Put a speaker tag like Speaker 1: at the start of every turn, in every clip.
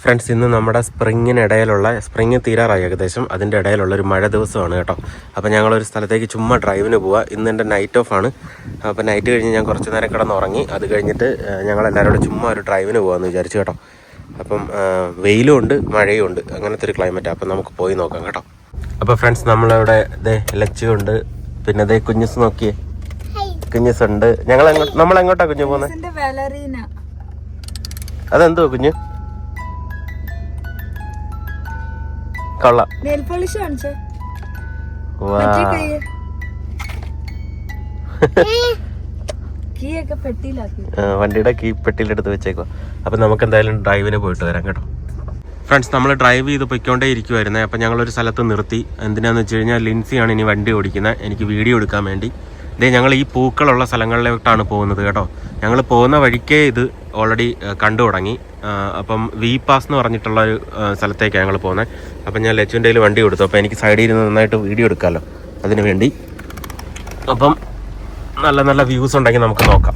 Speaker 1: Friends, ഇന്ന് നമ്മുടെ spring തീരാറായി ഏകദേശം. അതിൻ്റെ ഇടയിലുള്ള ഒരു മഴ ദിവസമാണ് കേട്ടോ. അപ്പോൾ ഞങ്ങളൊരു സ്ഥലത്തേക്ക് ചുമ്മാ ഡ്രൈവിന് പോവുക. ഇന്ന് എൻ്റെ നൈറ്റ് ഓഫ് ആണ്. അപ്പോൾ നൈറ്റ് കഴിഞ്ഞ് ഞാൻ കുറച്ച് നേരം കിടന്നുറങ്ങി. അത് കഴിഞ്ഞിട്ട് ഞങ്ങളെല്ലാവരും ചുമ്മാ ഒരു ഡ്രൈവിന് പോകാമെന്ന് വിചാരിച്ചു കേട്ടോ. അപ്പം വെയിലും ഉണ്ട് മഴയും ഉണ്ട്, അങ്ങനത്തെ ഒരു ക്ലൈമറ്റാണ്. അപ്പം നമുക്ക് പോയി നോക്കാം കേട്ടോ. അപ്പോൾ ഫ്രണ്ട്സ്, നമ്മളിവിടെ ലച്ചുണ്ട്, പിന്നെ കുഞ്ഞുസ് നോക്കിയേ, കുഞ്ഞുസ് ഉണ്ട്. നമ്മളെങ്ങോട്ടാണ് കുഞ്ഞു പോകുന്നത്? അതെന്തോ കുഞ്ഞ് കൊള്ളാം. വണ്ടിയുടെ കീ പെട്ടിയിലെടുത്ത് വെച്ചേക്കുക. അപ്പൊ നമുക്ക് എന്തായാലും ഡ്രൈവിന് പോയിട്ട് വരാം കേട്ടോ. ഫ്രണ്ട്സ്, നമ്മൾ ഡ്രൈവ് ചെയ്ത് പൊയ്ക്കൊണ്ടേ ഇരിക്കുമായിരുന്നേ. അപ്പം ഞങ്ങളൊരു സ്ഥലത്ത് നിർത്തി. എന്തിനാന്ന് വെച്ച് കഴിഞ്ഞാൽ ലിൻസിയാണ് ഇനി വണ്ടി ഓടിക്കുന്നത്, എനിക്ക് വീഡിയോ എടുക്കാൻ വേണ്ടി. ഞങ്ങൾ ഈ പൂക്കളുള്ള സ്ഥലങ്ങളിലോട്ടാണ് പോകുന്നത് കേട്ടോ. ഞങ്ങൾ പോകുന്ന വഴിക്കേ ഇത് ഓൾറെഡി കണ്ടു തുടങ്ങി. അപ്പം വി പാസ് എന്ന് പറഞ്ഞിട്ടുള്ള ഒരു സ്ഥലത്തേക്കാണ് ഞങ്ങൾ പോകുന്നത്. അപ്പം ഞാൻ ലച്ചുവിൻ്റെ കയ്യിൽ വണ്ടി കൊടുത്തു. അപ്പോൾ എനിക്ക് സൈഡിൽ ഇരുന്ന് നന്നായിട്ട് വീഡിയോ എടുക്കാമല്ലോ, അതിന് വേണ്ടി. അപ്പം നല്ല നല്ല വ്യൂസ് ഉണ്ടെങ്കിൽ നമുക്ക് നോക്കാം.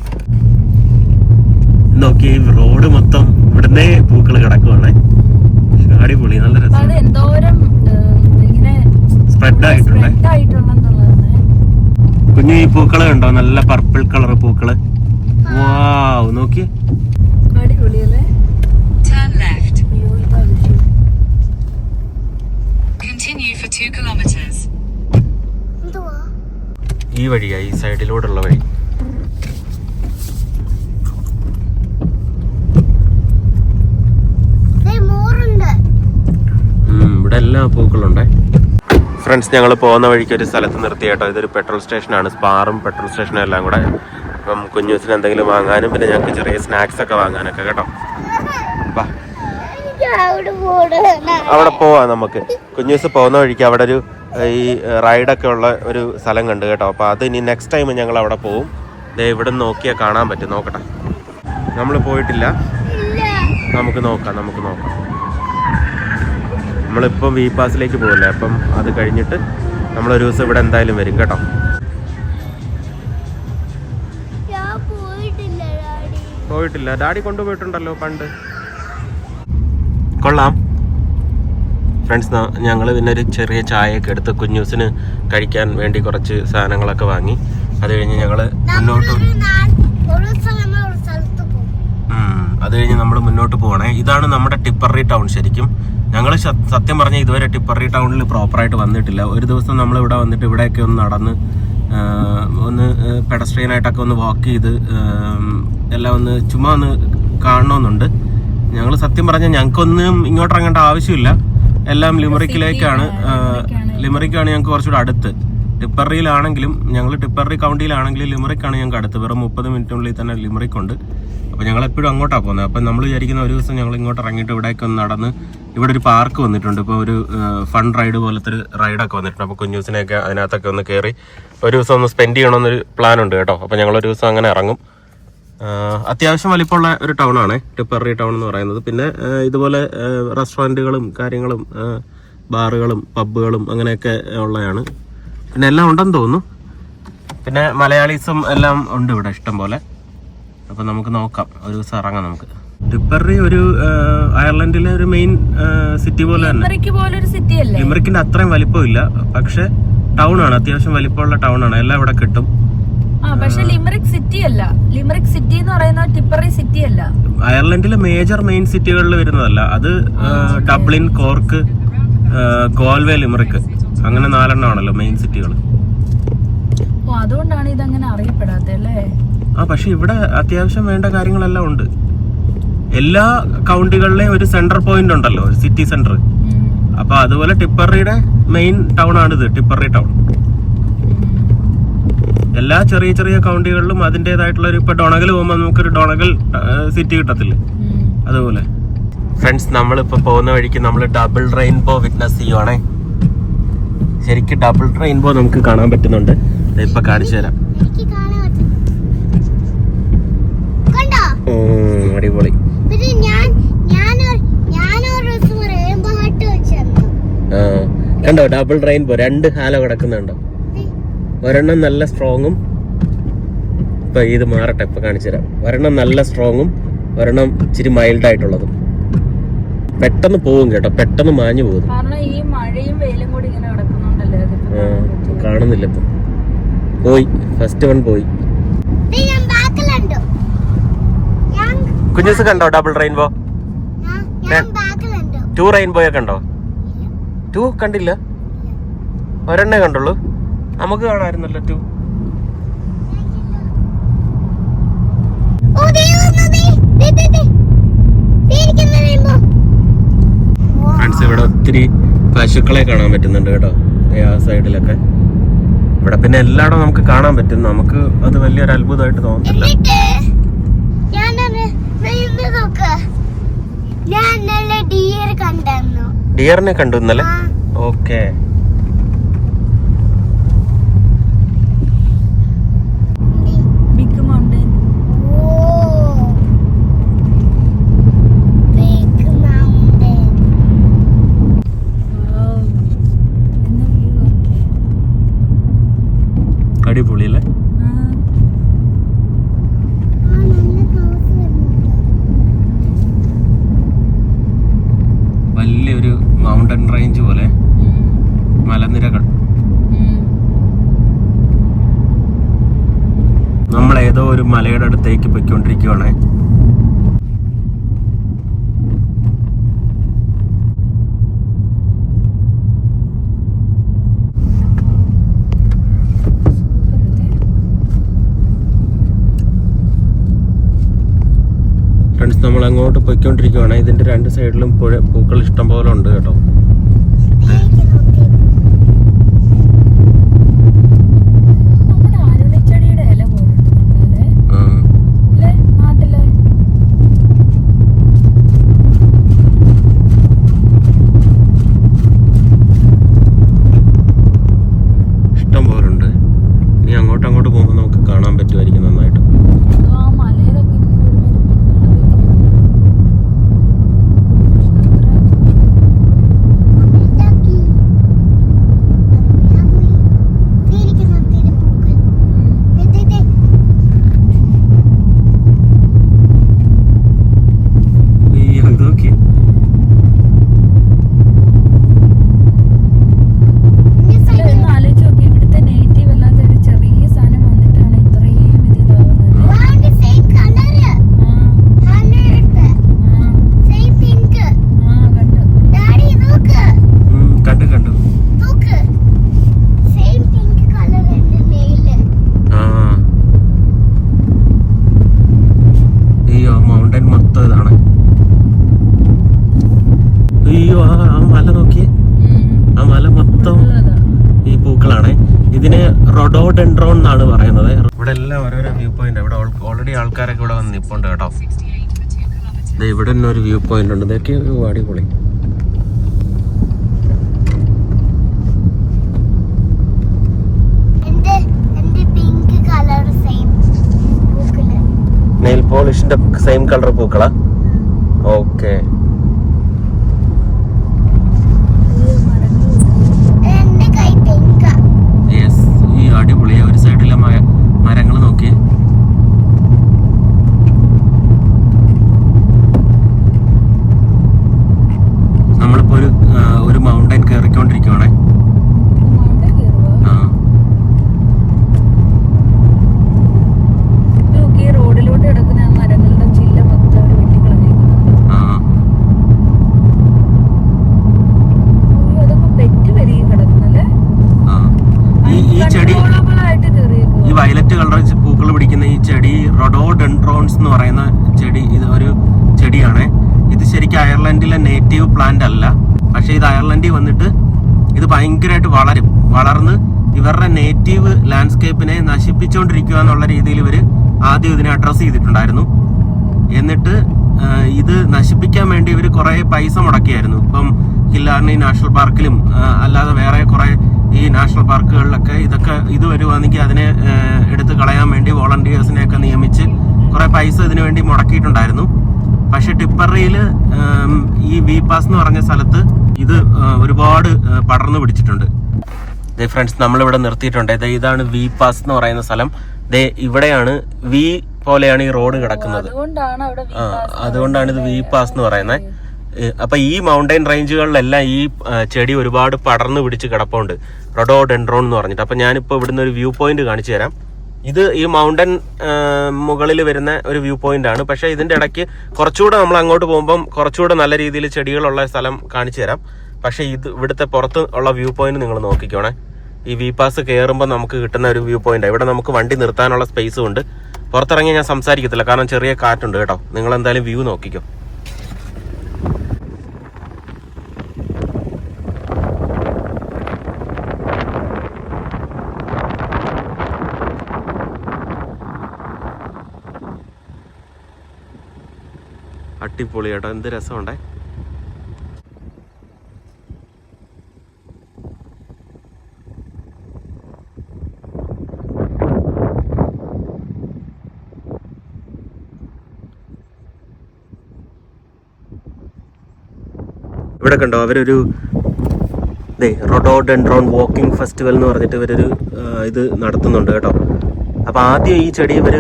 Speaker 1: നോക്കി റോഡ് മൊത്തം ഇവിടുന്നേ പൂക്കൾ കിടക്കുവാണ്. അടിപൊളി, നല്ല രസം. സ്പ്രെഡ് ആയിട്ടുണ്ട്. കുഞ്ഞു ഈ പൂക്കള് കണ്ടോ, നല്ല പർപ്പിൾ കളർ പൂക്കള്. വാവ്, നോക്കി. ഈ വഴിയാ, ഈ സൈഡിലൂടെയുള്ള വഴി. ഇവിടെ എല്ലാ പൂക്കളുണ്ടേ. ഫ്രണ്ട്സ്, ഞങ്ങൾ പോകുന്ന വഴിക്ക് ഒരു സ്ഥലത്ത് നിർത്തി കേട്ടോ. ഇതൊരു പെട്രോൾ സ്റ്റേഷനാണ്, സ്പാറും പെട്രോൾ സ്റ്റേഷനും എല്ലാം കൂടെ. അപ്പം കുഞ്ഞൂസിന് എന്തെങ്കിലും വാങ്ങാനും പിന്നെ ഞങ്ങൾക്ക് ചെറിയ സ്നാക്സ് ഒക്കെ വാങ്ങാനൊക്കെ കേട്ടോ. അവിടെ പോവാം നമുക്ക്. കുഞ്ഞൂസ് പോകുന്ന വഴിക്ക് അവിടെ ഒരു ഈ റൈഡൊക്കെ ഉള്ള ഒരു സ്ഥലം കണ്ടു കേട്ടോ. അപ്പോൾ അത് ഇനി നെക്സ്റ്റ് ടൈം ഞങ്ങൾ അവിടെ പോവും. ഇവിടെ നോക്കിയാൽ കാണാൻ പറ്റും. നോക്കട്ടെ, നമ്മൾ പോയിട്ടില്ല. നമുക്ക് നോക്കാം. നമ്മളിപ്പം വി പാസിലേക്ക് പോകില്ലേ, അപ്പം അത് കഴിഞ്ഞിട്ട് നമ്മളൊരു ദിവസം ഇവിടെ എന്തായാലും വരും കേട്ടോ. പോയിട്ടില്ല, ഡാഡി കൊണ്ടുപോയിട്ടുണ്ടല്ലോ പണ്ട്. കൊള്ളാം. ഫ്രണ്ട്സ്, ഞങ്ങൾ പിന്നെ ഒരു ചെറിയ ചായയൊക്കെ എടുത്ത് കുഞ്ഞൂസിന് കഴിക്കാൻ വേണ്ടി കുറച്ച് സാധനങ്ങളൊക്കെ വാങ്ങി. അത് കഴിഞ്ഞ് ഞങ്ങൾ മുന്നോട്ട് പോകണേ. ഇതാണ് നമ്മുടെ ടിപ്പറി ടൗൺ. ശരിക്കും ഞങ്ങൾ സത്യം പറഞ്ഞാൽ ഇതുവരെ ടിപ്പറി ടൗണിൽ പ്രോപ്പറായിട്ട് വന്നിട്ടില്ല. ഒരു ദിവസം നമ്മൾ ഇവിടെ വന്നിട്ട് ഇവിടെയൊക്കെ ഒന്ന് നടന്ന് ഒന്ന് പെഡസ്ട്രിയനായിട്ടൊക്കെ ഒന്ന് വാക്ക് ചെയ്ത് എല്ലാം ഒന്ന് ചുമ്മാ ഒന്ന് കാണണമെന്നുണ്ട്. ഞങ്ങൾ സത്യം പറഞ്ഞാൽ ഞങ്ങൾക്കൊന്നും ഇങ്ങോട്ട് ഇറങ്ങേണ്ട ആവശ്യമില്ല. എല്ലാം ലിമറിക്കിലേക്കാണ്. ലിമറിക്കാണ് ഞങ്ങൾക്ക് കുറച്ചുകൂടെ അടുത്ത്. ടിപ്പറിയിലാണെങ്കിലും ഞങ്ങൾ ടിപ്പറി കൗണ്ടിയിലാണെങ്കിലും ലിമറിക്കാണ് ഞങ്ങൾക്ക് അടുത്ത്. വെറും 30 മിനിറ്റിനുള്ളിൽ തന്നെ ലിമറിക്കുണ്ട്. അപ്പോൾ ഞങ്ങൾ എപ്പോഴും അങ്ങോട്ടാണ് പോകുന്നത്. അപ്പം നമ്മൾ വിചാരിക്കുന്ന ഒരു ദിവസം ഞങ്ങൾ ഇങ്ങോട്ട് ഇറങ്ങിയിട്ട് ഇവിടേക്ക് ഒന്ന് നടന്ന്, ഇവിടെ ഒരു പാർക്ക് വന്നിട്ടുണ്ട്. ഇപ്പോൾ ഒരു ഫൺ റൈഡ് പോലത്തെ ഒരു റൈഡൊക്കെ വന്നിട്ടുണ്ട്. അപ്പോൾ കുഞ്ഞൂസിനെയൊക്കെ അതിനകത്തൊക്കെ ഒന്ന് കയറി ഒരു ദിവസം ഒന്ന് സ്പെൻഡ് ചെയ്യണമെന്നൊരു പ്ലാനുണ്ട് കേട്ടോ. അപ്പോൾ ഞങ്ങളൊരു ദിവസം അങ്ങനെ ഇറങ്ങും. അത്യാവശ്യം വലിപ്പമുള്ള ഒരു ടൗണാണ് ടിപ്പറി ടൗൺ എന്ന് പറയുന്നത്. പിന്നെ ഇതുപോലെ റെസ്റ്റോറൻറ്റുകളും കാര്യങ്ങളും ബാറുകളും പബ്ബുകളും അങ്ങനെയൊക്കെ ഉള്ളതാണ്. പിന്നെ എല്ലാം ഉണ്ടെന്ന് തോന്നുന്നു. പിന്നെ മലയാളീസും എല്ലാം ഉണ്ട് ഇവിടെ ഇഷ്ടം പോലെ. അപ്പം നമുക്ക് നോക്കാം, ഒരു ദിവസം ഇറങ്ങാം നമുക്ക്. ടിപ്പറി ഒരു അയർലൻഡിലെ ഒരു മെയിൻ സിറ്റി പോലെ തന്നെ. ലിമറിക്കിന്റെ അത്രയും വലിപ്പമില്ല, പക്ഷെ ടൗൺ ആണ്, അത്യാവശ്യം വലിപ്പമുള്ള ടൗൺ ആണ്. എല്ലാം ഇവിടെ കിട്ടും.
Speaker 2: പക്ഷെ ലിമറിക് സിറ്റി അല്ല. ലിമറിക് സിറ്റി എന്ന് പറയുന്നത് ടിപ്പറി സിറ്റി അല്ല.
Speaker 1: അയർലൻഡിലെ മേജർ മെയിൻ സിറ്റികളിൽ വരുന്നതല്ല അത്. ഡബ്ലിൻ, കോർക്ക്, ഗോൾവേ, ലിമറിക്, അങ്ങനെ 4 ആണല്ലോ മെയിൻ സിറ്റികൾ.
Speaker 2: അതുകൊണ്ടാണ് ഇതങ്ങനെ അറിയപ്പെടാത്തല്ലേ.
Speaker 1: പക്ഷെ ഇവിടെ അത്യാവശ്യം വേണ്ട കാര്യങ്ങളെല്ലാം ഉണ്ട്. എല്ലാ കൗണ്ടികളിലെയും ഒരു സെൻട്രൽ പോയിന്റ് ഉണ്ടല്ലോ, ഒരു സിറ്റി സെന്റർ. അപ്പൊ അതുപോലെ ടിപ്പറിയുടെ മെയിൻ ടൗൺ ആണിത്, ടിപ്പറി ടൗൺ. എല്ലാ ചെറിയ ചെറിയ കൗണ്ടികളിലും അതിൻ്റെതായിട്ടുള്ള ഒരു, ഇപ്പൊ ഡൊണഗൽ പോകുമ്പോൾ നമുക്കൊരു ഡൊണഗൽ സിറ്റി കിട്ടത്തില്ല, അതുപോലെ. ഫ്രണ്ട്സ്, നമ്മളിപ്പോ പോകുന്ന വഴിക്ക് നമ്മൾ ഡബിൾ റെയിൻബോ വിറ്റ്നസ് ചെയ്യുവാണേ. ശരിക്കും ഡബിൾ റെയിൻബോ നമുക്ക് കാണാൻ പറ്റുന്നുണ്ട്. ഇപ്പൊ കാണിച്ചു തരാം. അടിപൊളി. കണ്ടോ ഡബിൾ റെയിൻബോ, 2 ഹാലോ കിടക്കുന്നുണ്ടോ? ഒരെണ്ണം നല്ല സ്ട്രോങ്ങും, ഇപ്പൊ ഇത് മാറട്ടെ, ഇപ്പൊ കാണിച്ചു തരാം. ഒരെണ്ണം നല്ല സ്ട്രോങ്ങും ഒരെണ്ണം ഇച്ചിരി മൈൽഡ് ആയിട്ടുള്ളതും. പെട്ടെന്ന് പോകും കേട്ടോ, പെട്ടെന്ന് മാഞ്ഞു പോകും.
Speaker 2: കാരണം ഈ മഴയും വെയിലും കൂടി ഇങ്ങനെ കിടക്കുന്നുണ്ടല്ലേ,
Speaker 1: കാണുന്നില്ല ഇപ്പൊ. പോയി, ഫസ്റ്റ് വൺ പോയി. കുഞ്ഞുസ് കണ്ടോ ഡബിൾ റെയിൻബോ? 2 റെയിൻബോയെ കണ്ടോ? 2 കണ്ടില്ല, ഒരെണ്ണേ കണ്ടുള്ളൂ. നമുക്ക് കാണാമായിരുന്നല്ലോ 2. ഫ്രണ്ട്സ്, ഇവിടെ ഒത്തിരി പശുക്കളെ കാണാൻ പറ്റുന്നുണ്ട് കേട്ടോ, ആ സൈഡിലൊക്കെ. ഇവിടെ പിന്നെ എല്ലായിടവും നമുക്ക് കാണാൻ പറ്റും. നമുക്ക് അത് വലിയൊരു അത്ഭുതമായിട്ട് തോന്നുന്നില്ല. ഡിയറിനെ കണ്ടു ഇന്നലെ. ഓക്കെ. അടിപൊളിയല്ലേ? വലിയൊരു മൗണ്ടൻ റേഞ്ച് പോലെ മലനിരകൾ. നമ്മൾ ഏതോ ഒരു മലയുടെ അടുത്തേക്ക് പൊയ്ക്കൊണ്ടിരിക്കുവാണേ. ഫ്രണ്ട്സ്, നമ്മൾ അങ്ങോട്ട് പൊയ്ക്കൊണ്ടിരിക്കുവാണ്. ഇതിന്റെ 2 സൈഡിലും പൂക്കൾ ഇഷ്ടം പോലെ ഉണ്ട് കേട്ടോ. ഇഷ്ടം പോലെ ഉണ്ട്. ഇനി അങ്ങോട്ട് പോകുമ്പോൾ നമുക്ക് കാണാൻ പറ്റുമായിരിക്കും നന്നായിട്ട്. റോഡോഡെൻഡ്രോൺ എന്നാണ് പറയുന്നത്. ഇവിടെ എല്ലാം ഓരോരോ വ്യൂ പോയിന്റ്. ഇവിടെ ഓൾറെഡി ആൾക്കാരൊക്കെ ഇവിടെ വന്ന് നിൽപ്പുണ്ട് കേട്ടോ. ഇവിടെ തന്നെ ഒരു വ്യൂ പോയിന്റ് ഉണ്ട്. ഇതൊക്കെ അടിപൊളി. നെയിൽ പോളിഷിന്റെ സെയിം കളർ പൂക്കളാ? ഓക്കെ. അടിപൊളിയാ. ഒരു സൈഡിലെ മരങ്ങൾ നോക്കി. നമ്മളിപ്പോ ഒരു മൗണ്ടൻ കയറിക്കൊണ്ടിരിക്കുവാണേ.
Speaker 2: റോഡിലോട്ട് കിടക്കുന്ന മരങ്ങളുടെ ചില്ല മൊത്തം
Speaker 1: ഈ വയലറ്റ് കളർ പൂക്കൾ പിടിക്കുന്ന ഈ ചെടി റോഡോഡെൻഡ്രോൺസ് എന്ന് പറയുന്ന ചെടി, ഇത് ഒരു ചെടിയാണ്. ഇത് ശരിക്കും അയർലൻഡിലെ നേറ്റീവ് പ്ലാന്റ് അല്ല. പക്ഷെ ഇത് അയർലൻഡിൽ വന്നിട്ട് ഇത് ഭയങ്കരമായിട്ട് വളർന്ന് ഇവരുടെ നേറ്റീവ് ലാൻഡ്സ്കേപ്പിനെ നശിപ്പിച്ചുകൊണ്ടിരിക്കുക എന്നുള്ള രീതിയിൽ ഇവർ ആദ്യം ഇതിനെ അഡ്രസ് ചെയ്തിട്ടുണ്ടായിരുന്നു. എന്നിട്ട് ഇത് നശിപ്പിക്കാൻ വേണ്ടി ഇവർ കുറേ പൈസ മുടക്കിയായിരുന്നു. ഇപ്പം കില്ലാർണി നാഷണൽ പാർക്കിലും അല്ലാതെ വേറെ കുറേ ഈ നാഷണൽ പാർക്കുകളിലൊക്കെ ഇത് വരുവാണെങ്കിൽ അതിനെ എടുത്ത് കളയാൻ വേണ്ടി വോളണ്ടിയേഴ്സിനെയൊക്കെ നിയമിച്ച് കുറേ പൈസ ഇതിനു വേണ്ടി മുടക്കിയിട്ടുണ്ടായിരുന്നു. പക്ഷെ ടിപ്പറിയിൽ ഈ വി പാസ് എന്ന് പറഞ്ഞ സ്ഥലത്ത് ഇത് ഒരുപാട് പടർന്നു പിടിച്ചിട്ടുണ്ട്. ഫ്രണ്ട്സ്, നമ്മളിവിടെ നിർത്തിയിട്ടുണ്ട്. ഇതാണ് വി പാസ് എന്ന് പറയുന്ന സ്ഥലം. ഇവിടെയാണ് വി പോലെയാണ് ഈ റോഡ് കിടക്കുന്നത്. അതുകൊണ്ടാണ് ഇത് വി പാസ് എന്ന് പറയുന്നത്. അപ്പൊ ഈ മൗണ്ടൈൻ റേഞ്ചുകളിലെല്ലാം ഈ ചെടി ഒരുപാട് പടർന്നു പിടിച്ച് കിടപ്പുണ്ട്, റൊഡോഡെൻഡ്രോൺ എന്ന് പറഞ്ഞിട്ട്. അപ്പൊ ഞാനിപ്പോ ഇവിടുന്ന് ഒരു വ്യൂ പോയിന്റ് കാണിച്ചു തരാം. ഇത് ഈ മൗണ്ടൻ മുകളിൽ വരുന്ന ഒരു വ്യൂ പോയിന്റ് ആണ്. പക്ഷെ ഇതിന്റെ ഇടയ്ക്ക് കുറച്ചുകൂടെ നമ്മൾ അങ്ങോട്ട് പോകുമ്പം കുറച്ചുകൂടെ നല്ല രീതിയിൽ ചെടികളുള്ള സ്ഥലം കാണിച്ചു തരാം. പക്ഷെ ഇത് ഇവിടുത്തെ പുറത്ത് ഉള്ള വ്യൂ പോയിന്റ് നിങ്ങൾ നോക്കിക്കോണേ. ഈ വി പാസ് കയറുമ്പോൾ നമുക്ക് കിട്ടുന്ന ഒരു വ്യൂ പോയിന്റ്. ഇവിടെ നമുക്ക് വണ്ടി നിർത്താനുള്ള സ്പേസും ഉണ്ട്. പുറത്തിറങ്ങി ഞാൻ സംസാരിക്കത്തില്ല, കാരണം ചെറിയ കാറ്റുണ്ട് കേട്ടോ. നിങ്ങൾ എന്തായാലും വ്യൂ നോക്കിക്കോ. അടിപൊളി കേട്ടോ, എന്ത് രസമുണ്ടേ. ഇവിടെ കണ്ടോ, അവരൊരു റൊഡോഡെൻഡ്രോൺ വാക്കിംഗ് ഫെസ്റ്റിവൽ എന്ന് പറഞ്ഞിട്ട് ഇവരൊരു ഇത് നടത്തുന്നുണ്ട് കേട്ടോ. അപ്പോൾ ആദ്യം ഈ ചെടി ഇവർ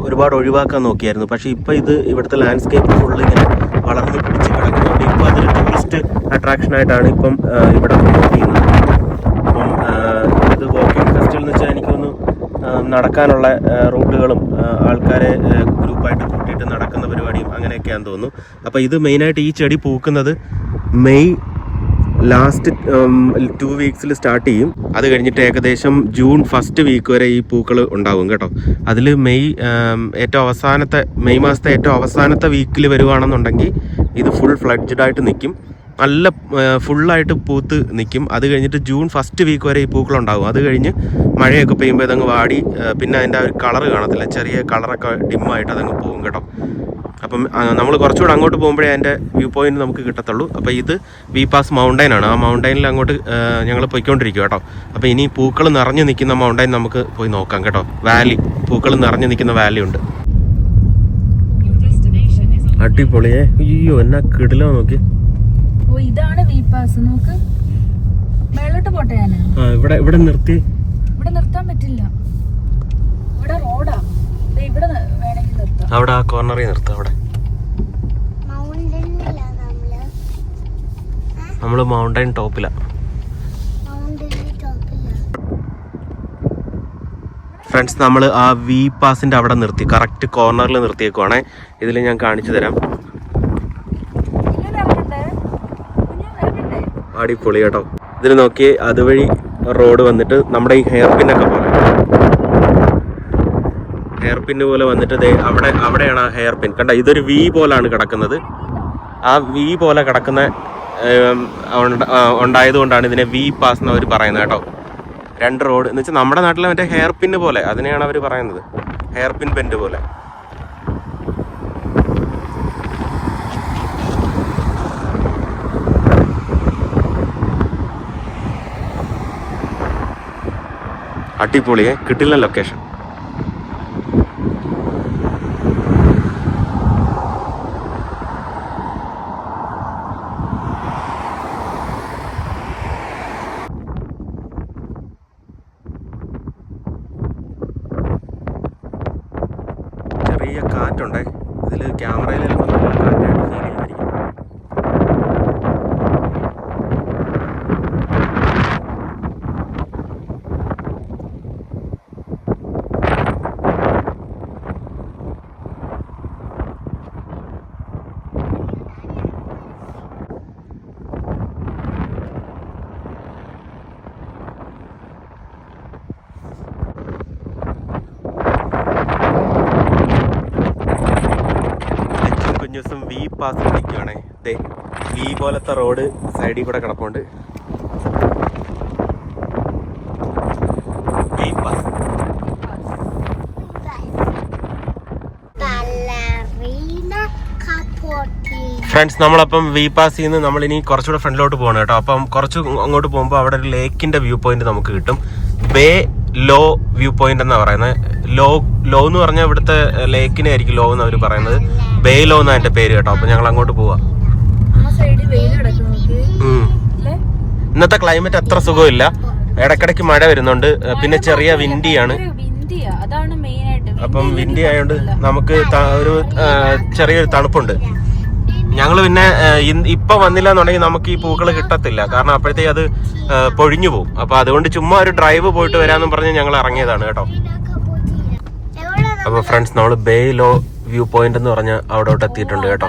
Speaker 1: ഒരുപാട് ഒഴിവാക്കാൻ നോക്കിയായിരുന്നു. പക്ഷേ ഇപ്പോൾ ഇത് ഇവിടുത്തെ ലാൻഡ്സ്കേപ്പ് ഫുള്ള് ഇങ്ങനെ വളർന്ന് പിടിച്ച് കിടക്കുന്നുണ്ട്. ഇപ്പോൾ അതൊരു ടൂറിസ്റ്റ് അട്രാക്ഷനായിട്ടാണ് ഇപ്പം ഇവിടെ പ്രൊമോട്ട് ചെയ്യുന്നത്. അപ്പം ഇത് വാക്കിംഗ് ഫെസ്റ്റിവൽ എന്ന് വെച്ചാൽ എനിക്കൊന്ന് നടക്കാനുള്ള റൂട്ടുകളും ആൾക്കാരെ ഗ്രൂപ്പായിട്ട് കൂട്ടിയിട്ട് നടക്കുന്ന പരിപാടിയും അങ്ങനെയൊക്കെയാണെന്ന് തോന്നുന്നു. അപ്പോൾ ഇത് മെയിനായിട്ട് ഈ ചെടി പൂക്കുന്നത് മെയ് ലാസ്റ്റ് 2 വീക്സിൽ സ്റ്റാർട്ട് ചെയ്യും. അത് കഴിഞ്ഞിട്ട് ഏകദേശം ജൂൺ ഫസ്റ്റ് വീക്ക് വരെ ഈ പൂക്കൾ ഉണ്ടാവും കേട്ടോ. അതിൽ മെയ് മാസത്തെ ഏറ്റവും അവസാനത്തെ വീക്കിൽ വരുവാണെന്നുണ്ടെങ്കിൽ ഇത് ഫുൾ ഫ്ലഡ്ജഡ് ആയിട്ട് നിൽക്കും, നല്ല ഫുള്ളായിട്ട് പൂത്ത് നിൽക്കും. അത് കഴിഞ്ഞിട്ട് ജൂൺ ഫസ്റ്റ് വീക്ക് വരെ ഈ പൂക്കളുണ്ടാവും. അത് കഴിഞ്ഞ് മഴയൊക്കെ പെയ്യുമ്പോൾ ഇതങ്ങ് വാടി പിന്നെ അതിൻ്റെ ആ ഒരു കളറ് കാണത്തില്ല, ചെറിയ കളറൊക്കെ ഡിമ്മായിട്ട് അതങ്ങ് പോകും കേട്ടോ. അപ്പം നമ്മൾ കുറച്ചുകൂടെ അങ്ങോട്ട് പോകുമ്പോഴേ അതിൻ്റെ വ്യൂ പോയിന്റ് നമുക്ക് കിട്ടത്തുള്ളൂ. അപ്പോൾ ഇത് വി പാസ് മൗണ്ടൈൻ ആണ്. ആ മൗണ്ടൈനിൽ അങ്ങോട്ട് ഞങ്ങൾ പോയിക്കൊണ്ടിരിക്കും കേട്ടോ. അപ്പോൾ ഇനി പൂക്കൾ നിറഞ്ഞു നിൽക്കുന്ന മൗണ്ടൈൻ നമുക്ക് പോയി നോക്കാം കേട്ടോ. വാലി, പൂക്കൾ നിറഞ്ഞു നിൽക്കുന്ന വാലി ഉണ്ട്. അടിപൊളിയേ, അയ്യോ എന്നാ കിടിലോ നോക്കി.
Speaker 2: ഇതാണ് വി പാസ്. നോക്ക്, മേലോട്ട് പോട്ടെ. ഞാൻ
Speaker 1: ഇവിടെ നിർത്തി.
Speaker 2: ഇവിടെ നിർത്താൻ പറ്റില്ല, ഇവിടെ റോഡാ. ഇവിടെ വേണമെങ്കിൽ നിർത്താം,
Speaker 1: അവിടെ ആ കോർണറിൽ നിർത്താം. അവിടെ നമ്മള് മൗണ്ടൈൻ ടോപ്പിലാ. ഫ്രണ്ട്സ്, നമ്മൾ ആ വി പാസിന്റെ അവിടെ നിർത്തി, കറക്റ്റ് കോർണറിൽ നിർത്തിയേക്കുവാണേ. ഇതിൽ ഞാൻ കാണിച്ചു തരാം. അടിപൊളി കേട്ടോ. ഇതിൽ നോക്കി അതുവഴി റോഡ് വന്നിട്ട് നമ്മുടെ ഈ ഹെയർ പിന്നൊക്കെ പോലെ, ഹെയർ പിന്ന് പോലെ വന്നിട്ട് അവിടെയാണ് ആ ഹെയർ പിൻ. കണ്ട, ഇതൊരു വി പോലാണ് കിടക്കുന്നത്. ആ വി പോലെ കിടക്കുന്ന ഉണ്ടായതുകൊണ്ടാണ് ഇതിനെ വി പാസ് എന്ന് അവർ പറയുന്നത് കേട്ടോ. 2 റോഡ് എന്ന് വെച്ചാൽ നമ്മുടെ നാട്ടിലെ മറ്റേ ഹെയർ പിന്ന് പോലെ, അതിനെയാണ് അവർ പറയുന്നത്, ഹെയർ പിൻ ബെൻഡ് പോലെ. അടിപൊളിയെ, കിട്ടില്ല ലൊക്കേഷൻ. ചെറിയ കാറ്റുണ്ടേ ഇതിൽ, ക്യാമറയിൽ ചിലപ്പോൾ നല്ല കാറ്റായിട്ട് ഫീൽ ചെയ്യുമായിരിക്കും. ദിവസം വി പാസ് നിൽക്കുകയാണേ. വി പോലത്തെ റോഡ് സൈഡിൽ കൂടെ കിടപ്പുണ്ട്. V pass. ഫ്രണ്ട്സ്, നമ്മളപ്പം വി പാസിൽ നിന്ന് നമ്മളിനി കുറച്ചുകൂടെ ഫ്രണ്ടിലോട്ട് പോകണം കേട്ടോ. അപ്പം കുറച്ച് അങ്ങോട്ട് പോകുമ്പോൾ അവിടെ ഒരു ലേക്കിന്റെ വ്യൂ പോയിന്റ് നമുക്ക് കിട്ടും. ബേ ലോ വ്യൂ പോയിന്റ് എന്നാ പറയുന്നത്. ലോ എന്ന് പറഞ്ഞാൽ ഇവിടുത്തെ ലേക്കിനെ ആയിരിക്കും ലോ എന്ന് അവർ പറയുന്നത്. ബേ ലോ എന്നാ എന്റെ പേര് കേട്ടോ. അപ്പൊ ഞങ്ങൾ അങ്ങോട്ട് പോവാ. ഇന്നത്തെ ക്ലൈമറ്റ് അത്ര സുഖമില്ല, ഇടക്കിടക്ക് മഴ വരുന്നുണ്ട്, പിന്നെ ചെറിയ വിൻഡിയാണ്. അപ്പം വിൻഡി ആയതുകൊണ്ട് നമുക്ക് ഒരു ചെറിയൊരു തണുപ്പുണ്ട്. ഞങ്ങൾ പിന്നെ ഇപ്പൊ വന്നില്ല എന്നുണ്ടെങ്കിൽ നമുക്ക് ഈ പൂക്കൾ കിട്ടത്തില്ല, കാരണം അപ്പോഴത്തേക്ക് അത് പൊഴിഞ്ഞു പോകും. അപ്പൊ അതുകൊണ്ട് ചുമ്മാ ഒരു ഡ്രൈവ് പോയിട്ട് വരാമെന്നും പറഞ്ഞ് ഞങ്ങൾ ഇറങ്ങിയതാണ് കേട്ടോ. അപ്പൊ ഫ്രണ്ട്സ്, നമ്മൾ ബേ ലോ വ്യൂ പോയിന്റ് എന്ന് പറഞ്ഞ അവിടോട്ട് എത്തിയിട്ടുണ്ട് കേട്ടോ.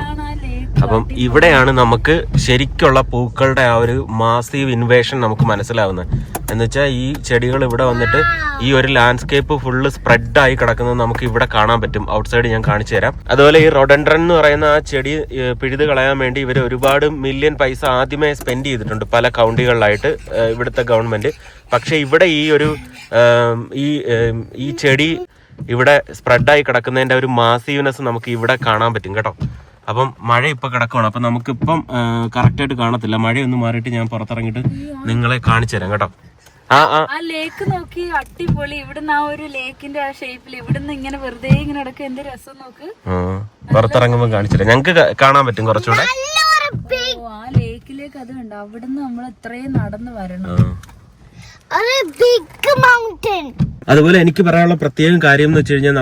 Speaker 1: അപ്പം ഇവിടെയാണ് നമുക്ക് ശരിക്കുള്ള പൂക്കളുടെ ആ ഒരു മാസീവ് ഇൻവേഷൻ നമുക്ക് മനസ്സിലാവുന്നത്. എന്ന് വെച്ചാൽ ഈ ചെടികൾ ഇവിടെ വന്നിട്ട് ഈ ഒരു ലാൻഡ്സ്കേപ്പ് ഫുള്ള് സ്പ്രെഡായി കിടക്കുന്നത് നമുക്ക് ഇവിടെ കാണാൻ പറ്റും. ഔട്ട്സൈഡ് ഞാൻ കാണിച്ചു തരാം. അതുപോലെ ഈ റോഡൻഡ്രൻ എന്ന് പറയുന്ന ആ ചെടി പിഴുത് കളയാൻ വേണ്ടി ഇവർ ഒരുപാട് മില്യൺ പൈസ ആദ്യമേ സ്പെൻഡ് ചെയ്തിട്ടുണ്ട് പല കൗണ്ടികളിലായിട്ട് ഇവിടുത്തെ ഗവൺമെന്റ്. പക്ഷെ ഇവിടെ ഈ ഒരു ഈ ചെടി ഇവിടെ സ്പ്രെഡായി കിടക്കുന്നതിന്റെ ഒരു മാസീവ്നെസ് നമുക്ക് ഇവിടെ കാണാൻ പറ്റും കേട്ടോ. അപ്പം മഴ ഇപ്പൊ കിടക്കുവാണ്, അപ്പൊ നമുക്കിപ്പം കറക്റ്റായിട്ട് കാണത്തില്ല. മഴയൊന്ന് മാറിയിട്ട് ഞാൻ പുറത്തിറങ്ങിയിട്ട് നിങ്ങളെ കാണിച്ചു തരാം കേട്ടോ.
Speaker 2: ആ ലേക്ക് നോക്കി, അടിപൊളി. ഇവിടുന്ന് ആ ഒരു ലേക്കിന്റെ ആ ഷേപ്പിൽ ഇവിടുന്ന് ഇങ്ങനെ വെറുതെ ഇങ്ങനെ നടക്കുക, എന്ത് രസം നോക്ക്.
Speaker 1: പുറത്തിറങ്ങുമ്പോ കാണിച്ചു തരാം, ഞങ്ങക്ക് കാണാൻ പറ്റും കുറച്ചുകൂടെ.
Speaker 2: ആ ലേക്കിലേക്ക് അത് കണ്ടോ, അവിടുന്ന് നമ്മൾ ഇത്രയും നടന്ന് വരണം.
Speaker 1: അതുപോലെ എനിക്ക് പറയാനുള്ള പ്രത്യേകം കാര്യം എന്ന് വെച്ച് കഴിഞ്ഞാൽ,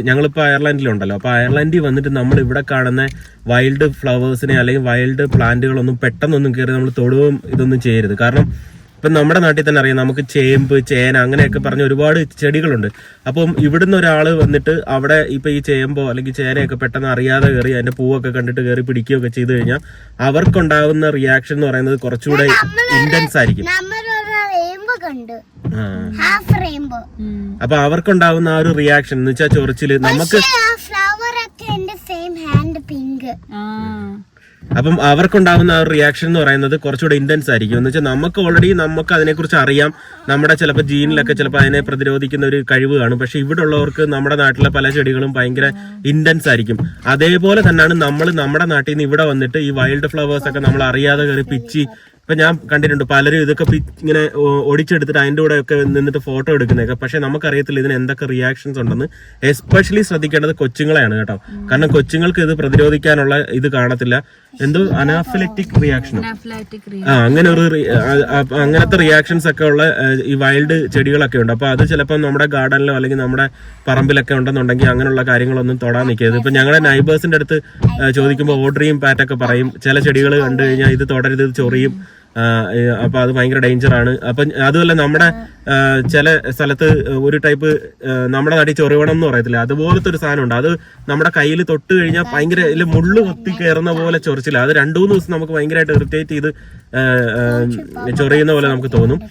Speaker 1: ഞങ്ങളിപ്പോ അയർലൻഡിലുണ്ടല്ലോ. അപ്പൊ അയർലൻഡിൽ വന്നിട്ട് നമ്മൾ ഇവിടെ കാണുന്ന വൈൽഡ് ഫ്ലവേഴ്സിനെ അല്ലെങ്കിൽ വൈൽഡ് പ്ലാന്റുകളൊന്നും പെട്ടെന്നൊന്നും കയറി നമ്മൾ തൊടുകയും ഇതൊന്നും ചെയ്യരുത്. കാരണം ഇപ്പം നമ്മുടെ നാട്ടിൽ തന്നെ അറിയാം, നമുക്ക് ചേമ്പ്, ചേന അങ്ങനെയൊക്കെ പറഞ്ഞ ഒരുപാട് ചെടികളുണ്ട്. അപ്പം ഇവിടുന്ന് ഒരാൾ വന്നിട്ട് അവിടെ ഇപ്പൊ ഈ ചേമ്പോ അല്ലെങ്കിൽ ചേനയൊക്കെ പെട്ടെന്ന് അറിയാതെ കയറി അതിന്റെ പൂവൊക്കെ കണ്ടിട്ട് കയറി പിടിക്കുകയൊക്കെ ചെയ്തു കഴിഞ്ഞാൽ അവർക്കുണ്ടാകുന്ന റിയാക്ഷൻ എന്ന് പറയുന്നത് കുറച്ചുകൂടെ ഇന്റൻസ് ആയിരിക്കും. അപ്പൊ അവർക്കുണ്ടാവുന്ന ആ ഒരു റിയാക്ഷൻ എന്ന് വെച്ചാൽ ചൊറിച്ചില് നമുക്ക് അപ്പം അവർക്കുണ്ടാകുന്ന ആ ഒരു റിയാക്ഷൻ എന്ന് പറയുന്നത് കുറച്ചുകൂടെ ഇന്റൻസ് ആയിരിക്കും. എന്ന് വെച്ചാൽ നമുക്ക് ഓൾറെഡി നമുക്ക് അതിനെക്കുറിച്ച് അറിയാം, നമ്മുടെ ചിലപ്പോൾ ജീനിലൊക്കെ ചിലപ്പോൾ അതിനെ പ്രതിരോധിക്കുന്ന ഒരു കഴിവ് കാണും. പക്ഷെ ഇവിടെ ഉള്ളവർക്ക് നമ്മുടെ നാട്ടിലെ പല ചെടികളും ഭയങ്കര ഇന്റൻസ് ആയിരിക്കും. അതേപോലെ തന്നെയാണ് നമ്മൾ നമ്മുടെ നാട്ടിൽ നിന്ന് ഇവിടെ വന്നിട്ട് ഈ വൈൽഡ് ഫ്ലവേഴ്സ് ഒക്കെ നമ്മൾ അറിയാതെ കയറി പിച്ചി. ഇപ്പൊ ഞാൻ കണ്ടിട്ടുണ്ട് പലരും ഇതൊക്കെ ഇങ്ങനെ ഒടിച്ചെടുത്തിട്ട് അതിന്റെ കൂടെ ഒക്കെ നിന്നിട്ട് ഫോട്ടോ എടുക്കുന്നതൊക്കെ. പക്ഷെ നമുക്കറിയത്തില്ല ഇതിന് എന്തൊക്കെ റിയാക്ഷൻസ് ഉണ്ടെന്ന്. എസ്പെഷ്യലി ശ്രദ്ധിക്കേണ്ടത് കൊച്ചുങ്ങളെയാണ് കേട്ടോ. കാരണം കൊച്ചുങ്ങൾക്ക് ഇത് പ്രതിരോധിക്കാനുള്ള ഇത് കാണത്തില്ല, എന്തോ അനാഫിലക്റ്റിക് റിയാക്ഷൻ, അങ്ങനത്തെ റിയാക്ഷൻസ് ഒക്കെ ഉള്ള ഈ വൈൽഡ് ചെടികളൊക്കെ ഉണ്ട്. അപ്പൊ അത് ചിലപ്പോൾ നമ്മുടെ ഗാർഡനിലോ അല്ലെങ്കിൽ നമ്മുടെ പറമ്പിലൊക്കെ ഉണ്ടെന്നുണ്ടെങ്കിൽ അങ്ങനെയുള്ള കാര്യങ്ങളൊന്നും തൊടാൻ നിൽക്കരുത്. ഇപ്പൊ ഞങ്ങളുടെ നൈബേഴ്സിന്റെ അടുത്ത് ചോദിക്കുമ്പോൾ ഓർഡറിയും പാറ്റൊക്കെ പറയും, ചില ചെടികൾ കണ്ടു കഴിഞ്ഞാൽ ഇത് തുടരുത്, ഇത് ചൊറിയും, അപ്പൊ അത് ഭയങ്കര ഡേഞ്ചറാണ്. അപ്പൊ അതുമല്ല, നമ്മുടെ ചില സ്ഥലത്ത് ഒരു ടൈപ്പ് നമ്മുടെ നാട്ടിൽ ചൊറിവണം എന്ന് പറയത്തില്ല, അതുപോലത്തെ ഒരു സാധനം ഉണ്ട്. അത് നമ്മുടെ കയ്യിൽ തൊട്ട് കഴിഞ്ഞാൽ ഭയങ്കര മുള്ളു കൊത്തി കയറുന്ന പോലെ ചൊറിച്ചില്ല. അത് 2-3 ദിവസം നമുക്ക് ഭയങ്കരമായിട്ട് ഇറിറ്റേറ്റ് ചെയ്ത് ചൊറിയുന്ന പോലെ നമുക്ക് തോന്നും.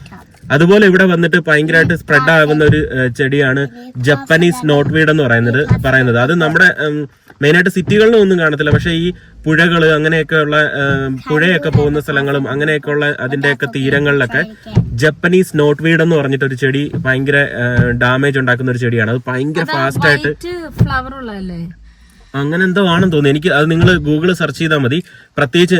Speaker 1: അതുപോലെ ഇവിടെ വന്നിട്ട് ഭയങ്കരമായിട്ട് സ്പ്രെഡ് ആകുന്ന ഒരു ചെടിയാണ് ജപ്പനീസ് നോട്ട്വീഡ് എന്ന് പറയുന്നത്. അത് നമ്മുടെ മെയിനായിട്ട് സിറ്റികളിലും ഒന്നും കാണത്തില്ല, പക്ഷെ ഈ പുഴകള് അങ്ങനെയൊക്കെയുള്ള പുഴയൊക്കെ പോകുന്ന സ്ഥലങ്ങളും അങ്ങനെയൊക്കെയുള്ള അതിന്റെയൊക്കെ തീരങ്ങളിലൊക്കെ ജപ്പനീസ് നോട്ട്വീഡ് എന്ന് പറഞ്ഞിട്ട് ഒരു ചെടി ഭയങ്കര ഡാമേജ് ഉണ്ടാക്കുന്ന ഒരു ചെടിയാണ്. അത് ഭയങ്കര ഫാസ്റ്റ് ആയിട്ട്
Speaker 2: ഫ്ലവർ ഉള്ളതല്ലേ,
Speaker 1: അങ്ങനെ എന്തോ ആണെന്ന് തോന്നുന്നു എനിക്ക്. അത് നിങ്ങൾ ഗൂഗിൾ സെർച്ച് ചെയ്താൽ മതി. പ്രത്യേകിച്ച്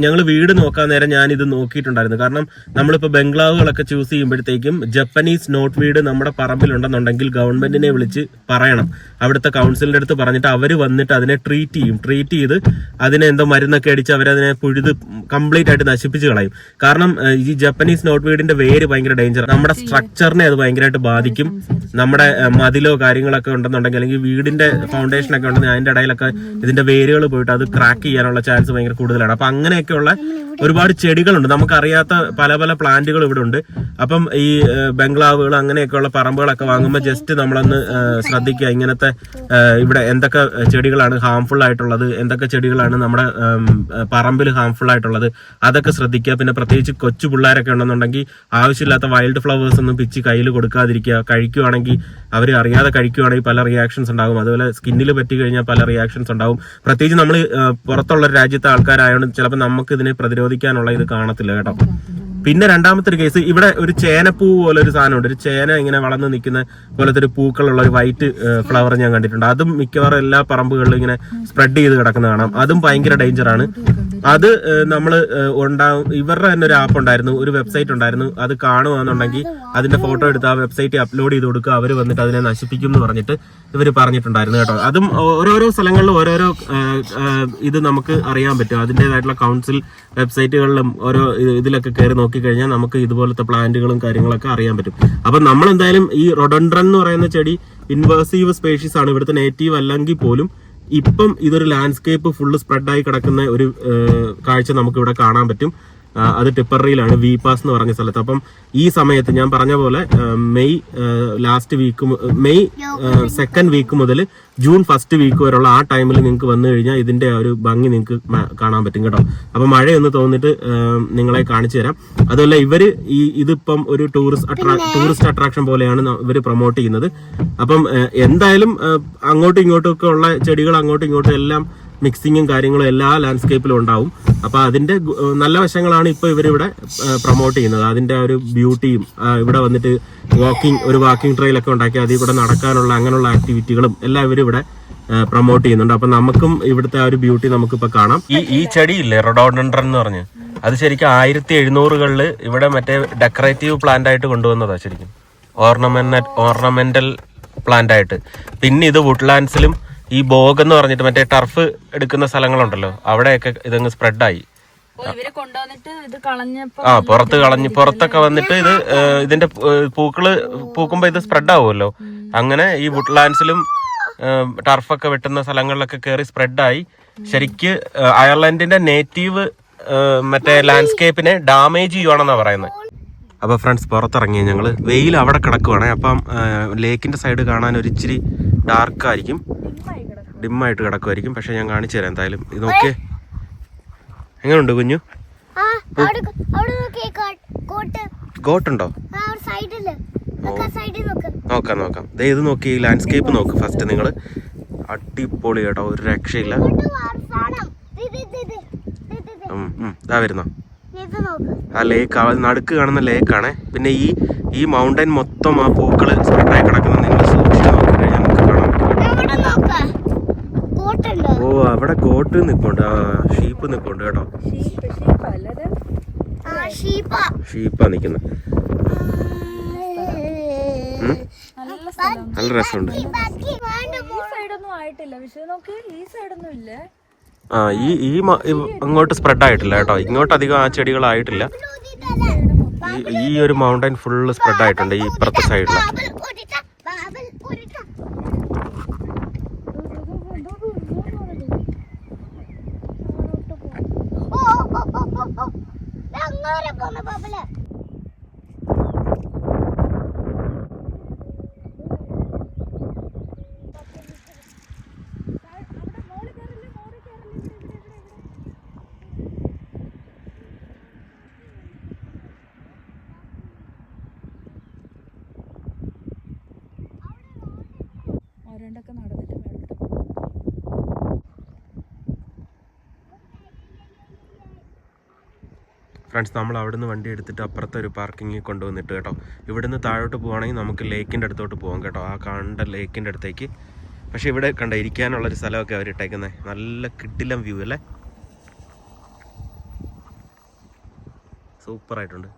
Speaker 1: ഞങ്ങൾ വീട് നോക്കാൻ നേരം ഞാൻ ഇത് നോക്കിയിട്ടുണ്ടായിരുന്നു. കാരണം നമ്മളിപ്പോ ബംഗ്ലാവുകളൊക്കെ ചൂസ് ചെയ്യുമ്പോഴത്തേക്കും ജപ്പനീസ് നോട്ട് വീട് നമ്മുടെ പറമ്പിലുണ്ടെന്നുണ്ടെങ്കിൽ ഗവൺമെന്റിനെ വിളിച്ച് പറയണം, അവിടുത്തെ കൗൺസിലിന്റെ അടുത്ത് പറഞ്ഞിട്ട് അവർ വന്നിട്ട് അതിനെ ട്രീറ്റ് ചെയ്ത് അതിനെ എന്തോ മരുന്നൊക്കെ അടിച്ച് അവരതിനെ പുഴുത് കംപ്ലീറ്റ് ആയിട്ട് നശിപ്പിച്ച് കളയും. കാരണം ഈ ജപ്പനീസ് നോട്ട് വീടിന്റെ വേര് ഭയങ്കര ഡേഞ്ചർ, നമ്മുടെ സ്ട്രക്ചറിനെ അത് ഭയങ്കരമായിട്ട് ബാധിക്കും. നമ്മുടെ മതിലോ കാര്യങ്ങളൊക്കെ ഉണ്ടെന്നുണ്ടെങ്കിൽ അല്ലെങ്കിൽ വീടിന്റെ ഫൗണ്ടേഷൻ ഒക്കെ ഉണ്ടെങ്കിൽ അതിന്റെ ഇടയിലൊക്കെ ഇതിന്റെ വേരുകൾ പോയിട്ട് അത് ക്രാക്ക് ചെയ്യാനുള്ള ചാൻസ് ഭയങ്കര കൂടുതലാണ്. അപ്പൊ അങ്ങനെയൊക്കെയുള്ള ഒരുപാട് ചെടികളുണ്ട്, നമുക്കറിയാത്ത പല പല പ്ലാന്റുകൾ ഇവിടെ ഉണ്ട്. അപ്പം ഈ ബംഗ്ലാവുകൾ അങ്ങനെയൊക്കെയുള്ള പറമ്പുകളൊക്കെ വാങ്ങുമ്പോൾ ജസ്റ്റ് നമ്മളൊന്ന് ശ്രദ്ധിക്കുക, ഇങ്ങനത്തെ ഇവിടെ എന്തൊക്കെ ചെടികളാണ് ഹാംഫുൾ ആയിട്ടുള്ളത്, എന്തൊക്കെ ചെടികളാണ് നമ്മുടെ പറമ്പിൽ ഹാംഫുൾ ആയിട്ടുള്ളത്, അതൊക്കെ ശ്രദ്ധിക്കുക. പിന്നെ പ്രത്യേകിച്ച് കൊച്ചു പിള്ളേരൊക്കെ ഉണ്ടെന്നുണ്ടെങ്കിൽ ആവശ്യമില്ലാത്ത വൈൽഡ് ഫ്ലവേഴ്സ് ഒന്നും പിച്ച് കയ്യിൽ കൊടുക്കാതിരിക്കുക. കഴിക്കുവാണെങ്കിൽ അവർ അറിയാതെ കഴിക്കുവാണെങ്കിൽ പല റിയാക്ഷൻസ് ഉണ്ടാകും. അതുപോലെ സ്കിന്നിൽ പറ്റി കഴിഞ്ഞാൽ പല റിയാക്ഷൻസ് ഉണ്ടാകും. പ്രത്യേകിച്ച് നമ്മൾ പുറത്തുള്ള രാജ്യത്തെ ആൾക്കാരായതുകൊണ്ട് ചിലപ്പോൾ നമുക്ക് ഇതിനെ പ്രതിരോധിക്കാനുള്ള ഇത് കാണത്തില്ല കേട്ടോ. പിന്നെ രണ്ടാമത്തെ ഒരു കേസ്, ഇവിടെ ഒരു ചേനപ്പൂ പോലെ ഒരു സാധനമുണ്ട്, ഒരു ചേന ഇങ്ങനെ വളർന്ന് നിൽക്കുന്ന പോലത്തെ ഒരു പൂക്കളുള്ള ഒരു വൈറ്റ് ഫ്ലവർ ഞാൻ കണ്ടിട്ടുണ്ട്. അതും മിക്കവാറും എല്ലാ പറമ്പുകളിലും ഇങ്ങനെ സ്പ്രെഡ് ചെയ്ത് കിടക്കുന്ന കാണാം. അതും ഭയങ്കര ഡേഞ്ചറാണ്. അത് നമ്മൾ ഇവരുടെ തന്നെ ഒരു ആപ്പ് ഉണ്ടായിരുന്നു, ഒരു വെബ്സൈറ്റ് ഉണ്ടായിരുന്നു. അത് കാണുകയാണെന്നുണ്ടെങ്കിൽ അതിന്റെ ഫോട്ടോ എടുത്ത് ആ വെബ്സൈറ്റിൽ അപ്ലോഡ് ചെയ്ത് കൊടുക്കുക, അവർ വന്നിട്ട് അതിനെ നശിപ്പിക്കും എന്ന് പറഞ്ഞിട്ട് ഇവർ പറഞ്ഞിട്ടുണ്ടായിരുന്നു കേട്ടോ. അതും ഓരോരോ സ്ഥലങ്ങളിലും ഓരോരോ ഇത് നമുക്ക് അറിയാൻ പറ്റും. അതിൻ്റെതായിട്ടുള്ള കൗൺസിൽ വെബ്സൈറ്റുകളിലും ഓരോ ഇതിലൊക്കെ കയറി നോക്കിക്കഴിഞ്ഞാൽ നമുക്ക് ഇതുപോലത്തെ പ്ലാന്റുകളും കാര്യങ്ങളൊക്കെ അറിയാൻ പറ്റും. അപ്പൊ നമ്മൾ എന്തായാലും ഈ റോഡോഡൻഡ്രൻ എന്ന് പറയുന്ന ചെടി ഇൻവേസീവ് സ്പീഷീസ് ആണ്, ഇവിടുത്തെ നേറ്റീവ് അല്ലെങ്കിൽ പോലും ഇപ്പം ഇതൊരു ലാൻഡ്സ്കേപ്പ് ഫുള്ള് സ്പ്രെഡായി കിടക്കുന്ന ഒരു കാഴ്ച നമുക്ക് ഇവിടെ കാണാൻ പറ്റും. അത് ടിപ്പറിയിലാണ്, വി പാസ് എന്ന് പറഞ്ഞ സ്ഥലത്ത്. അപ്പം ഈ സമയത്ത് ഞാൻ പറഞ്ഞ പോലെ May last week, May 2nd week മുതൽ ജൂൺ 1st വീക്ക് വരെയുള്ള ആ ടൈമിൽ നിങ്ങൾക്ക് വന്നു കഴിഞ്ഞാൽ ഇതിന്റെ ഒരു ഭംഗി നിങ്ങൾക്ക് കാണാൻ പറ്റും കേട്ടോ. അപ്പൊ മഴയൊന്ന് തോന്നിട്ട് നിങ്ങളെ കാണിച്ചു തരാം. അതുപോലെ ഇവര് ഇതിപ്പം ഒരു ടൂറിസ്റ്റ് അട്രാക്ഷൻ പോലെയാണ് ഇവര് പ്രൊമോട്ട് ചെയ്യുന്നത്. അപ്പം എന്തായാലും അങ്ങോട്ടും ഇങ്ങോട്ടും ഒക്കെ ഉള്ള ചെടികൾ അങ്ങോട്ടും ഇങ്ങോട്ടും എല്ലാം മിക്സിങ്ങും കാര്യങ്ങളും എല്ലാ ലാൻഡ്സ്കേപ്പിലും ഉണ്ടാവും. അപ്പൊ അതിന്റെ നല്ല വശങ്ങളാണ് ഇപ്പൊ ഇവരിവിടെ പ്രൊമോട്ട് ചെയ്യുന്നത്. അതിന്റെ ഒരു ബ്യൂട്ടിയും ഇവിടെ വന്നിട്ട് ഒരു വാക്കിംഗ് ട്രെയിലൊക്കെ ഉണ്ടാക്കി അതിൽ കൂടെ നടക്കാനുള്ള അങ്ങനെയുള്ള ആക്ടിവിറ്റികളും എല്ലാം ഇവരിവിടെ പ്രൊമോട്ട് ചെയ്യുന്നുണ്ട്. അപ്പൊ നമുക്കും ഇവിടുത്തെ ആ ഒരു ബ്യൂട്ടി നമുക്കിപ്പോ കാണാം. ഈ ചെടിയില്ലേ റോഡോഡെൻഡ്രൻ എന്ന് പറഞ്ഞ്, അത് ശരിക്കും 1700-കളിൽ ഇവിടെ മറ്റേ ഡെക്കറേറ്റീവ് പ്ലാന്റ് ആയിട്ട് കൊണ്ടുവന്നതാ, ശരിക്കും ഓർണമെന്റൽ പ്ലാന്റ് ആയിട്ട്. പിന്നെ ഇത് വുഡ്ലാൻഡ്സിലും ഈ ബോഗ് എന്ന് പറഞ്ഞിട്ട് മറ്റേ ടർഫ് എടുക്കുന്ന സ്ഥലങ്ങളുണ്ടല്ലോ, അവിടെയൊക്കെ ഇതങ്ങ് സ്പ്രെഡായി. പുറത്തൊക്കെ വന്നിട്ട് ഇതിന്റെ പൂക്കുമ്പോ ഇത് സ്പ്രെഡ് ആവുമല്ലോ. അങ്ങനെ ഈ വുഡ്ലാൻഡ്സിലും ടർഫൊക്കെ വെട്ടുന്ന സ്ഥലങ്ങളിലൊക്കെ കയറി സ്പ്രെഡായി ശരിക്ക് അയർലൻഡിന്റെ നേറ്റീവ് മറ്റേ ലാൻഡ്സ്കേപ്പിനെ ഡാമേജ് ചെയ്യുവാണെന്നാ പറയുന്നത്. അപ്പൊ ഫ്രണ്ട്സ് പുറത്തിറങ്ങി ഞങ്ങള്, വെയിൽ അവിടെ കിടക്കുവാണേ. അപ്പം ലേക്കിന്റെ സൈഡ് കാണാൻ ഒരു ഇച്ചിരി ഡാർക്കായിരിക്കും, ഡിമ്മായിട്ട് കിടക്കുമായിരിക്കും. പക്ഷെ ഞാൻ കാണിച്ചു തരാം എന്തായാലും. ഇത് നോക്കിയേ, എങ്ങനെയുണ്ട് കുഞ്ഞു? ഗോട്ടുണ്ടോ? നോക്കാം. ദേ ഇത് നോക്കി, ഈ ലാൻഡ്സ്കേപ്പ് നോക്ക് ഫസ്റ്റ് നിങ്ങള്. അടിപൊളി കേട്ടോ, ഒരു രക്ഷയില്ല. ഇതാ വരുന്നോ ആ ലേക്ക്, നടുക്ക് കാണുന്ന ലേക്കാണ്. പിന്നെ ഈ മൗണ്ടൻ മൊത്തം ആ പൂക്കള് സ്പ്രെഡായി കിടക്കുന്നത് നിങ്ങൾ സൂക്ഷിച്ച് നോക്കി കഴിഞ്ഞാൽ നമുക്ക് കാണാൻ പറ്റും. ഓ അവിടെ ഗോട്ട് നിൽപ്പുണ്ട്, ഷീപ്പ് നിൽപ്പുണ്ട് കേട്ടോ. ഷീപ്പാ നിക്കുന്നത്, നല്ല രസമുണ്ട്. അങ്ങോട്ട് സ്പ്രെഡ് ആയിട്ടില്ല കേട്ടോ, ഇങ്ങോട്ട് അധികം ആ ചെടികളായിട്ടില്ല. ഈ ഒരു മൗണ്ടൻ ഫുള്ള് സ്പ്രെഡ് ആയിട്ടുണ്ട് ഈ ഇപ്പുറത്തെ സൈഡിലൊക്കെ. ഫ്രണ്ട്സ്, നമ്മൾ അവിടുന്ന് വണ്ടി എടുത്തിട്ട് അപ്പുറത്തെ ഒരു പാർക്കിങ്ങിൽ കൊണ്ടുവന്നിട്ട് കേട്ടോ. ഇവിടുന്ന് താഴോട്ട് പോവുകയാണെങ്കിൽ നമുക്ക് ലേക്കിൻ്റെ അടുത്തോട്ട് പോകാം കേട്ടോ, ആ കാണേണ്ട ലേക്കിൻ്റെ അടുത്തേക്ക്. പക്ഷെ ഇവിടെ കണ്ട ഇരിക്കാനുള്ളൊരു സ്ഥലമൊക്കെ അവർ ഇട്ടേക്കുന്നത്, നല്ല കിടിലം വ്യൂ അല്ലേ, സൂപ്പറായിട്ടുണ്ട്.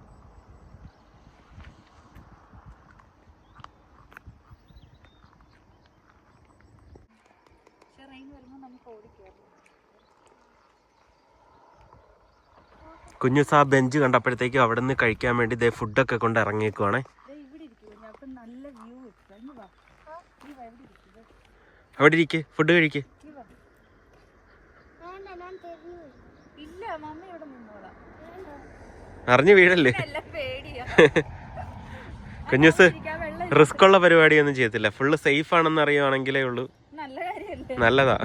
Speaker 1: കുഞ്ഞു സാ ബെഞ്ച് കണ്ടപ്പോഴത്തേക്കും അവിടെ നിന്ന് കഴിക്കാൻ വേണ്ടി ദേ ഫുഡൊക്കെ കൊണ്ട് ഇറങ്ങിയേക്കുവാണേ. അവിടെ ഇരിക്കെ, ഫുഡ് കഴിക്ക്. അറിഞ്ഞു വീഴല്ലേ. കുഞ്ഞുസ് റിസ്ക് ഉള്ള പരിപാടിയൊന്നും ചെയ്യത്തില്ല, ഫുള്ള് സേഫ് ആണെന്ന് അറിയുവാണെങ്കിലേ ഉള്ളൂ. നല്ലതാ.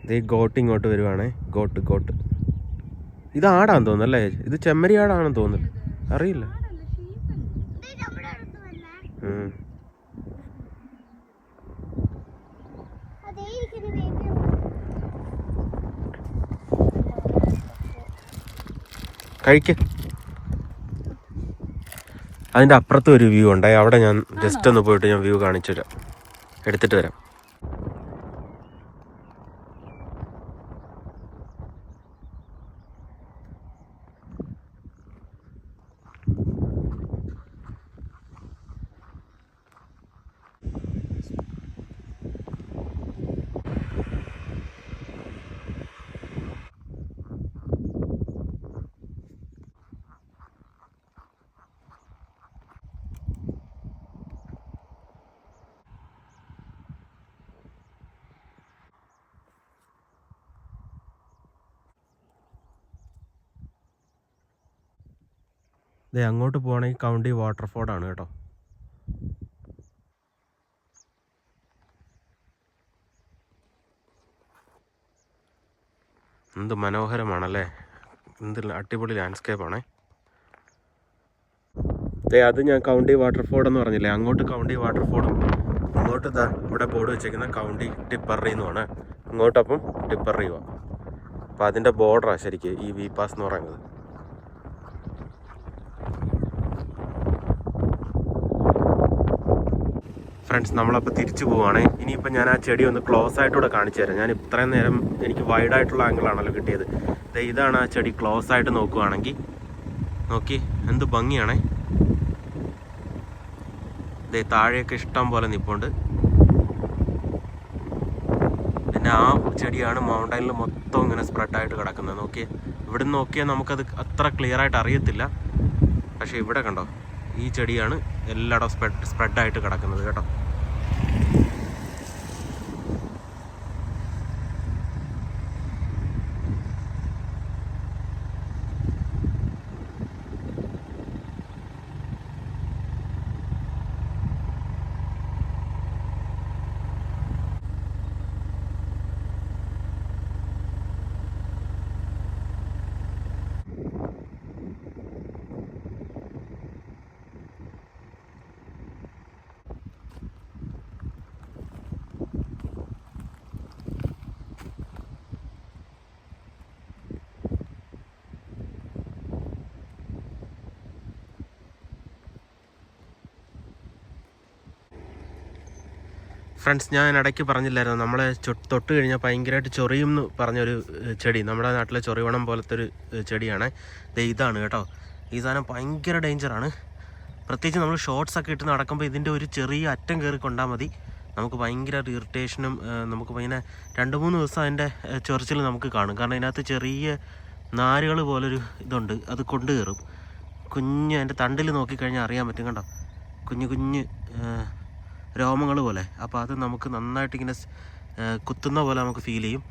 Speaker 1: ഇത് ഗോട്ട് ഇങ്ങോട്ട് വരുവാണേ, ഗോട്ട് ഇത് ആടാന്ന് തോന്നുന്നു അല്ലേ? ഇത് ചെമ്മരി ആടാണെന്ന് തോന്നുന്നു, അറിയില്ല. കഴിക്ക്. അതിൻ്റെ അപ്പുറത്ത് ഒരു വ്യൂ ഉണ്ട്, അവിടെ ഞാൻ ജസ്റ്റ് ഒന്ന് പോയിട്ട് ഞാൻ വ്യൂ കാണിച്ചു തരാം, എടുത്തിട്ട് വരാം. അങ്ങോട്ട് പോകണമെങ്കിൽ കൗണ്ടി വാട്ടർഫോളാണ് കേട്ടോ. എന്ത് മനോഹരമാണല്ലേ, എന്ത് അടിപൊളി ലാൻഡ്സ്കേപ്പാണേ. അത് ഞാൻ കൗണ്ടി വാട്ടർഫോൾ എന്ന് പറഞ്ഞില്ലേ, അങ്ങോട്ട് കൗണ്ടി വാട്ടർഫോളും ഇങ്ങോട്ട് ഇവിടെ ബോർഡ് വെച്ചേക്കുന്ന കൗണ്ടി ടിപ്പറി എന്നുമാണ്. ഇങ്ങോട്ടപ്പം ടിപ്പറിയുവാ. അപ്പം അതിൻ്റെ ബോർഡറാണ് ശരിക്കും ഈ വി പാസ് എന്ന് പറയുന്നത്. ഫ്രണ്ട്സ്, നമ്മളപ്പോൾ തിരിച്ചു പോവുകയാണ്. ഇനിയിപ്പോൾ ഞാൻ ആ ചെടി ഒന്ന് ക്ലോസ് ആയിട്ടൂടെ കാണിച്ചു തരാം. ഞാൻ ഇത്രയും നേരം എനിക്ക് വൈഡായിട്ടുള്ള ആംഗിളാണല്ലോ കിട്ടിയത്. ഇതാണ് ആ ചെടി ക്ലോസ് ആയിട്ട് നോക്കുകയാണെങ്കിൽ. നോക്കി എന്ത് ഭംഗിയാണേ. താഴെയൊക്കെ ഇഷ്ടം പോലെ നിൽപ്പുണ്ട്. പിന്നെ ആ ചെടിയാണ് മൗണ്ടൈനിൽ മൊത്തം ഇങ്ങനെ സ്പ്രെഡായിട്ട് കിടക്കുന്നത്. നോക്കിയേ, ഇവിടെ നിന്ന് നോക്കിയാൽ നമുക്കത് അത്ര ക്ലിയർ ആയിട്ട് അറിയത്തില്ല. പക്ഷേ ഇവിടെ കണ്ടോ, ഈ ചെടിയാണ് എല്ലായിടവും സ്പ്രെഡായിട്ട് കിടക്കുന്നത് കേട്ടോ. ഫ്രണ്ട്സ്, ഞാൻ ഇടയ്ക്ക് പറഞ്ഞില്ലായിരുന്നു, നമ്മളെ തൊട്ട് കഴിഞ്ഞാൽ ഭയങ്കരമായിട്ട് ചൊറിയും എന്ന് പറഞ്ഞൊരു ചെടി, നമ്മുടെ നാട്ടിലെ ചൊറിവണം പോലത്തെ ഒരു ചെടിയാണ്. ഇതാണ് കേട്ടോ. ഈ സാധനം ഭയങ്കര ഡേഞ്ചറാണ്. പ്രത്യേകിച്ച് നമ്മൾ ഷോർട്സൊക്കെ ഇട്ട് നടക്കുമ്പോൾ ഇതിൻ്റെ ഒരു ചെറിയ അറ്റം കയറി കൊണ്ടാൽ മതി, നമുക്ക് ഭയങ്കര ഇറിറ്റേഷനും നമുക്ക് ഇങ്ങനെ 2-3 ദിവസം അതിൻ്റെ ചൊറിച്ചിൽ നമുക്ക് കാണും. കാരണം ഇതിനകത്ത് ചെറിയ നാരുകൾ പോലൊരു ഇതുണ്ട്, അത് കൊണ്ട് കയറും. അതിൻ്റെ തണ്ടിൽ നോക്കിക്കഴിഞ്ഞാൽ അറിയാൻ പറ്റും കണ്ടോ, കുഞ്ഞ് രോമങ്ങൾ പോലെ. അപ്പോൾ അത് നമുക്ക് നന്നായിട്ട് ഇങ്ങനെ കുത്തുന്ന പോലെ നമുക്ക് ഫീൽ ചെയ്യും.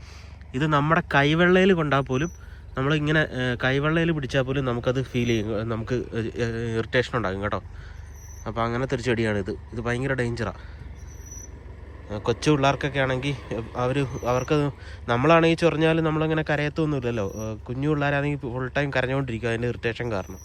Speaker 1: ഇത് നമ്മുടെ കൈവെള്ളയിൽ കൊണ്ടാൽ പോലും, നമ്മളിങ്ങനെ കൈവെള്ളയിൽ പിടിച്ചാൽ പോലും നമുക്കത് ഫീൽ ചെയ്യും, നമുക്ക് ഇറിറ്റേഷൻ ഉണ്ടാകും കേട്ടോ. അപ്പോൾ അങ്ങനത്തെ ഒരു ചെടിയാണിത്. ഇത് ഭയങ്കര ഡേഞ്ചറാണ്. കൊച്ചു പിള്ളേർക്കൊക്കെ ആണെങ്കിൽ അവർക്ക് നമ്മളാണെങ്കിൽ ചൊറിഞ്ഞാൽ നമ്മളങ്ങനെ കരയത്തൊന്നുമില്ലല്ലോ. കുഞ്ഞു പിള്ളേരാണെങ്കിൽ ഫുൾ ടൈം കരഞ്ഞുകൊണ്ടിരിക്കും അതിൻ്റെ ഇറിറ്റേഷൻ കാരണം.